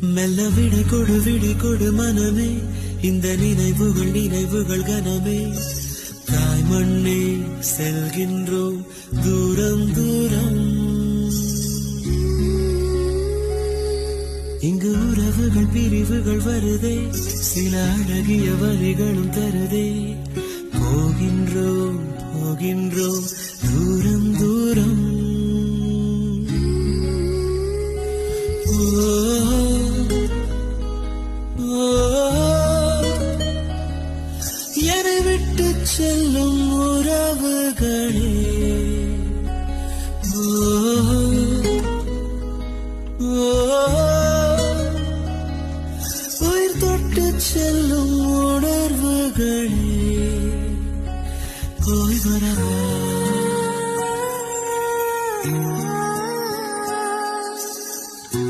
மெல்ல விடை கொடு மனமே, இந்த நினைவுகள் கனமே. தாய் மண்ணே செல்கின்றோம் தூரம் தூரம். இங்கு உறவுகள் பிரிவுகள் வருதே, சில அழகிய வரிகளும் தருதே. போகின்றோம் தூரம் தூரம். என்னை விட்டு செல்லும் உறவுகளே, உயிர் தொட்டு செல்லும் உணர்வுகளே, போய் வரவா.